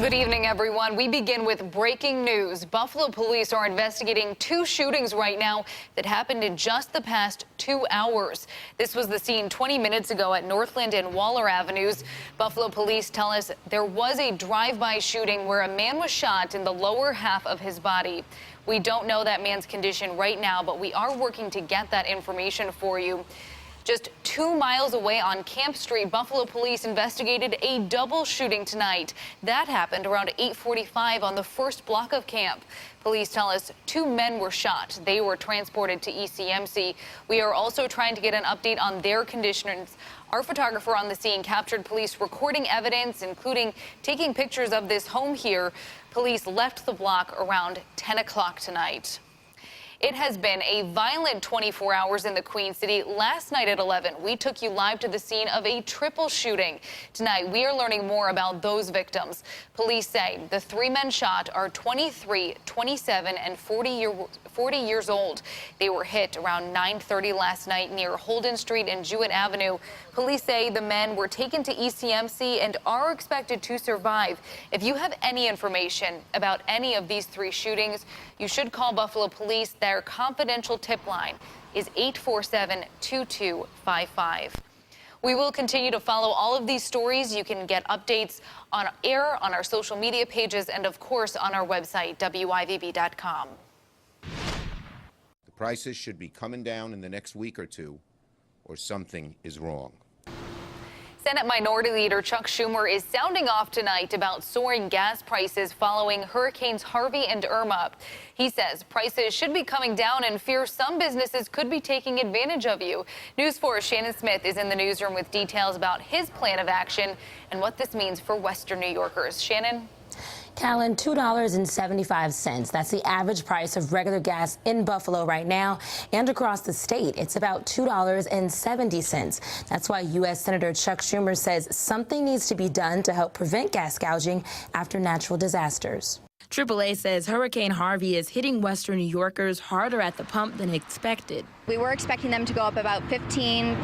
Good evening, everyone. We begin with breaking news. Buffalo police are investigating two shootings right now that happened in just the past 2 hours. This was the scene 20 minutes ago at Northland and Waller Avenues. Buffalo police tell us there was a drive-by shooting where a man was shot in the lower half of his body. We don't know that man's condition right now, but we are working to get that information for you. Just 2 miles away on Camp Street, Buffalo police investigated a double shooting tonight. That happened around 8:45 on the first block of Camp. Police tell us 2 men were shot. They were transported to ECMC. We are also trying to get an update on their conditions. Our photographer on the scene captured police recording evidence, including taking pictures of this home here. Police left the block around 10 o'clock tonight. It has been a violent 24 hours in the Queen City. Last night at 11, we took you live to the scene of a triple shooting. Tonight, we are learning more about those victims. Police say the 3 men shot are 23, 27, and 40 years old. They were hit around 9:30 last night near Holden Street and Jewett Avenue. Police say the men were taken to ECMC and are expected to survive. If you have any information about any of these 3 shootings, you should call Buffalo Police. Their confidential tip line is 847-2255. We will continue to follow all of these stories. You can get updates on air, on our social media pages, and of course on our website, wivb.com. The prices should be coming down in the next week or two, or something is wrong. Senate Minority Leader Chuck Schumer is sounding off tonight about soaring gas prices following Hurricanes Harvey and Irma. He says prices should be coming down and fears some businesses could be taking advantage of you. News 4's Shannon Smith is in the newsroom with details about his plan of action and what this means for Western New Yorkers. Shannon? Callan, $2.75. That's the average price of regular gas in Buffalo right now, and across the state, it's about $2.70. That's why U.S. Senator Chuck Schumer says something needs to be done to help prevent gas gouging after natural disasters. AAA says Hurricane Harvey is hitting Western New Yorkers harder at the pump than expected. We were expecting them to go up about 15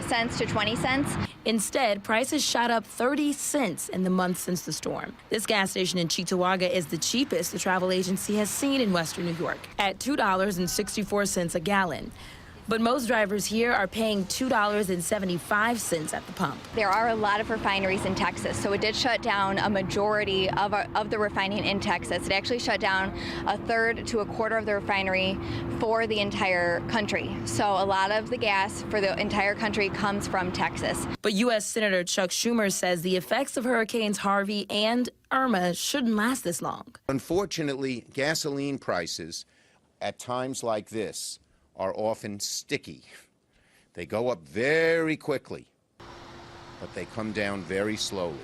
cents to 20 cents. Instead, prices shot up 30 cents in the month since the storm. This gas station in Cheektowaga is the cheapest the travel agency has seen in Western New York, at $2.64 a gallon. But most drivers here are paying $2.75 at the pump. There are a lot of refineries in Texas, so it did shut down a majority of the refining in Texas. It actually shut down a third to a quarter of the refinery for the entire country. So a lot of the gas for the entire country comes from Texas. But U.S. Senator Chuck Schumer says the effects of Hurricanes Harvey and Irma shouldn't last this long. Unfortunately, gasoline prices at times like this are often sticky. They go up very quickly, but they come down very slowly.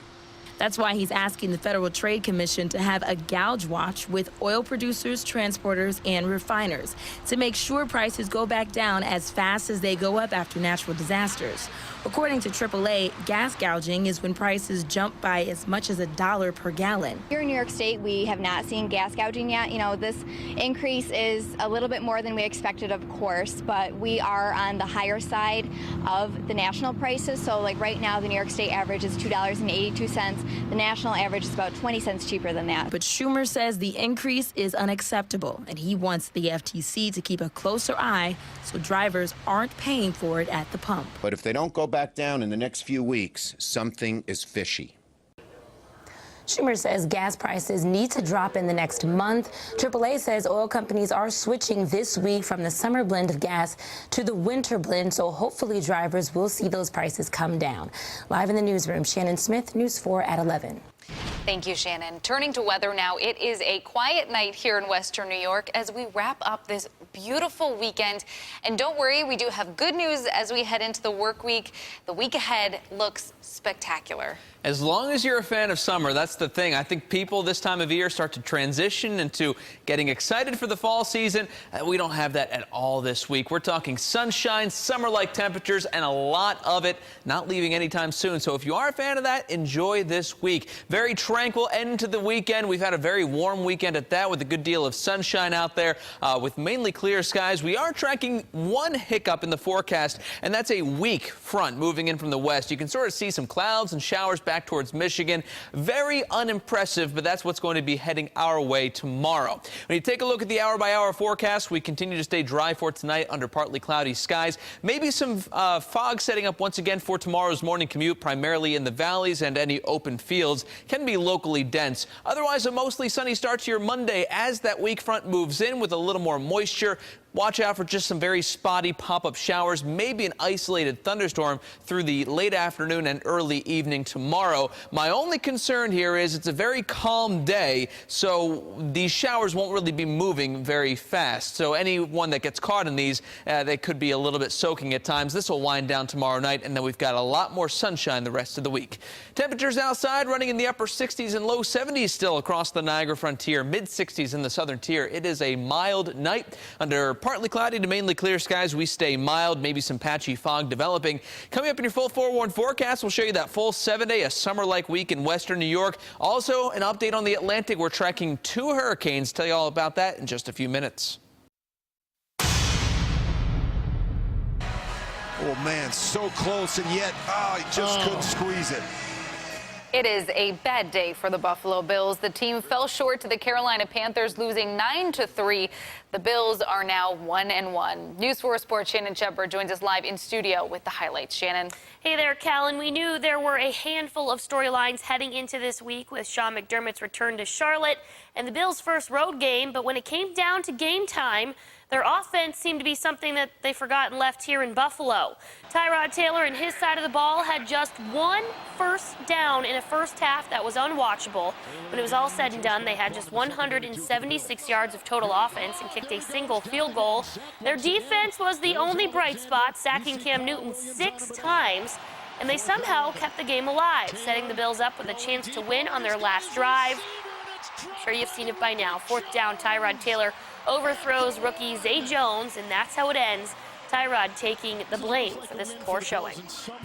That's why he's asking the Federal Trade Commission to have a gouge watch with oil producers, transporters, and refiners to make sure prices go back down as fast as they go up after natural disasters. According to AAA, gas gouging is when prices jump by as much as $1 per gallon. Here in New York State, we have not seen gas gouging yet. You know, this increase is a little bit more than we expected, of course, but we are on the higher side of the national prices. So like right now, the New York State average is $2.82. The national average is about 20 cents cheaper than that. But Schumer says the increase is unacceptable, and he wants the FTC to keep a closer eye so drivers aren't paying for it at the pump. But if they don't go back down in the next few weeks, something is fishy. Schumer says gas prices need to drop in the next month. AAA says oil companies are switching this week from the summer blend of gas to the winter blend, so hopefully drivers will see those prices come down. Live in the newsroom, Shannon Smith, News 4 at 11. Thank you, Shannon. Turning to weather now, it is a quiet night here in Western New York as we wrap up this beautiful weekend. And don't worry, we do have good news as we head into the work week. The week ahead looks spectacular. As long as you're a fan of summer, that's the thing. I think people this time of year start to transition into getting excited for the fall season. We don't have that at all this week. We're talking sunshine, summer-like temperatures, and a lot of it not leaving anytime soon. So if you are a fan of that, enjoy this week. Very tranquil end to the weekend. We've had a very warm weekend at that with a good deal of sunshine out there with mainly clear skies. We are tracking one hiccup in the forecast, and that's a weak front moving in from the west. You can sort of see some clouds and showers back towards Michigan. Very unimpressive, but that's what's going to be heading our way tomorrow. When you take a look at the hour-by-hour forecast, we continue to stay dry for tonight under partly cloudy skies. Maybe some fog setting up once again for tomorrow's morning commute, primarily in the valleys and any open fields. Can be locally dense. Otherwise, a mostly sunny start to your Monday as that weak front moves in with a little more moisture. Watch out for just some very spotty pop-up showers, maybe an isolated thunderstorm through the late afternoon and early evening tomorrow. My only concern here is it's a very calm day, so these showers won't really be moving very fast. So anyone that gets caught in these, they could be a little bit soaking at times. This will wind down tomorrow night, and then we've got a lot more sunshine the rest of the week. Temperatures outside running in the upper 60s and low 70s still across the Niagara frontier, mid 60s in the southern tier. It is a mild night under partly cloudy to mainly clear skies. We stay mild, maybe some patchy fog developing. Coming up in your full forewarned forecast, we'll show you that full 7-day, a summer-like week in western New York. Also, an update on the Atlantic. We're tracking 2 hurricanes. Tell you all about that in just a few minutes. Oh, man, so close, and yet, he just couldn't squeeze it. It is a bad day for the Buffalo Bills. The team fell short to the Carolina Panthers, losing 9-3. The Bills are now 1-1. News 4 Sports' Shannon Shepard joins us live in studio with the highlights. Shannon. Hey there, Callan. We knew there were a handful of storylines heading into this week with Sean McDermott's return to Charlotte and the Bills' first road game. But when it came down to game time, their offense seemed to be something that they forgot and left here in Buffalo. Tyrod Taylor and his side of the ball had just 1 first down in a first half that was unwatchable. When it was all said and done, they had just 176 yards of total offense and kicked a single field goal. Their defense was the only bright spot, sacking Cam Newton 6 times, and they somehow kept the game alive, setting the Bills up with a chance to win on their last drive. I'm sure you've seen it by now. 4th down, Tyrod Taylor overthrows rookie Zay Jones, and that's how it ends. Tyrod taking the blame for this poor showing.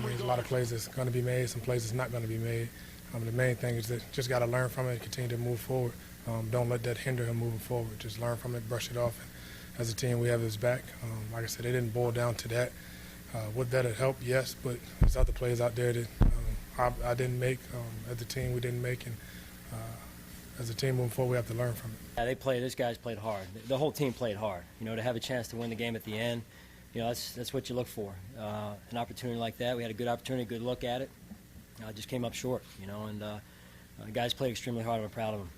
There's a lot of plays that's going to be made, some plays that's not going to be made. The main thing is that just got to learn from it and continue to move forward. Don't let that hinder him moving forward. Just learn from it, brush it off. And as a team, we have his back. Like I said, it didn't boil down to that. Would that have helped? Yes, but there's other plays out there that I didn't make. As a team, we didn't make. And as a team moving forward, we have to learn from it. Yeah, those guys played hard. The whole team played hard. You know, to have a chance to win the game at the end, you know, that's what you look for. An opportunity like that, we had a good opportunity, good look at it. Just came up short, you know, and guys played extremely hard. I'm proud of them.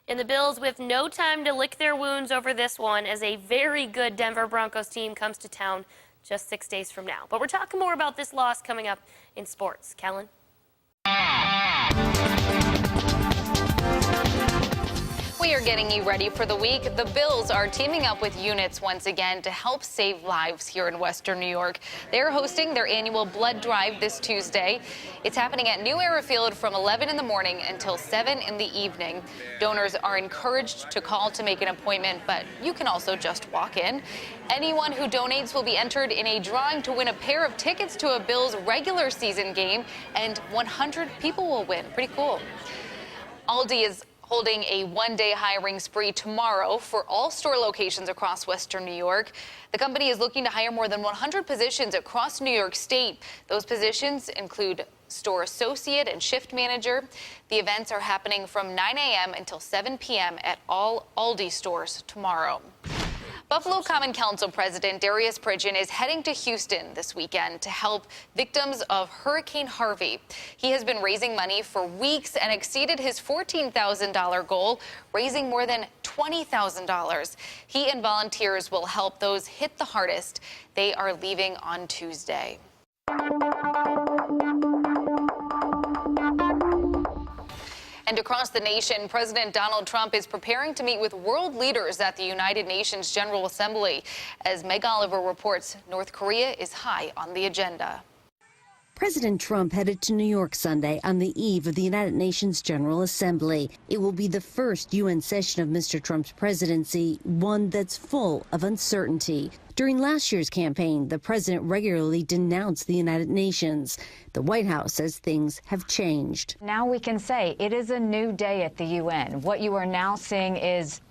And the Bills with no time to lick their wounds over this one as a very good Denver Broncos team comes to town just 6 days from now. But we're talking more about this loss coming up in sports. Kellen? We are getting you ready for the week. The Bills are teaming up with units once again to help save lives here in Western New York. They're hosting their annual blood drive this Tuesday. It's happening at New Era Field from 11 in the morning until 7 in the evening. Donors are encouraged to call to make an appointment, but you can also just walk in. Anyone who donates will be entered in a drawing to win a pair of tickets to a Bills regular season game, and 100 people will win. Pretty cool. Aldi is holding a one-day hiring spree tomorrow for all store locations across Western New York. The company is looking to hire more than 100 positions across New York State. Those positions include store associate and shift manager. The events are happening from 9 a.m. until 7 p.m. at all Aldi stores tomorrow. Buffalo Common Council President Darius Pridgeon is heading to Houston this weekend to help victims of Hurricane Harvey. He has been raising money for weeks and exceeded his $14,000 goal, raising more than $20,000. He and volunteers will help those hit the hardest. They are leaving on Tuesday. And across the nation, President Donald Trump is preparing to meet with world leaders at the United Nations General Assembly. As Meg Oliver reports, North Korea is high on the agenda. President Trump headed to New York Sunday on the eve of the United Nations General Assembly. It will be the first UN session of Mr. Trump's presidency, one that's full of uncertainty. During last year's campaign, the president regularly denounced the United Nations. The White House says things have changed. Now we can say it is a new day at the UN. What you are now seeing is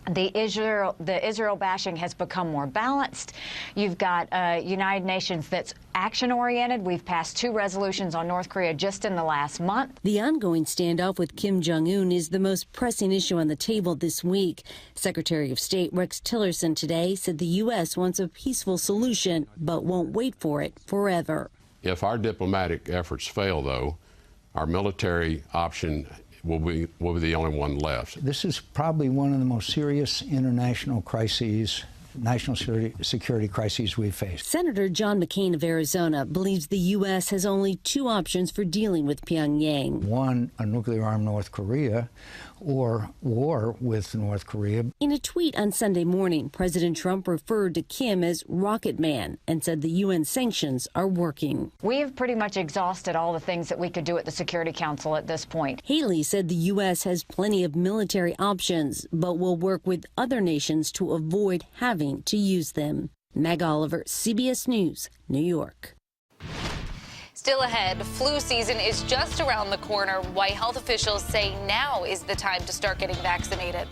the Israel bashing has become more balanced. You've got United Nations that's action-oriented. We've passed 2 resolutions on North Korea just in the last month. The ongoing standoff with Kim Jong-un is the most pressing issue on the table this week. Secretary of State Rex Tillerson today said the U.S. wants a peaceful solution, but won't wait for it forever. If our diplomatic efforts fail, though, our military option will be the only one left. This is probably one of the most serious international crises, national security crises we've faced. Senator John McCain of Arizona believes the U.S. has only 2 options for dealing with Pyongyang. One, a nuclear-armed North Korea, or war with North Korea. In a tweet on Sunday morning, President Trump referred to Kim as Rocket Man and said the UN sanctions are working. We have pretty much exhausted all the things that we could do at the Security Council at this point. Haley said the U.S. has plenty of military options, but will work with other nations to avoid having to use them. Meg Oliver, CBS News, New York. Still ahead, flu season is just around the corner. Why health officials say now is the time to start getting vaccinated.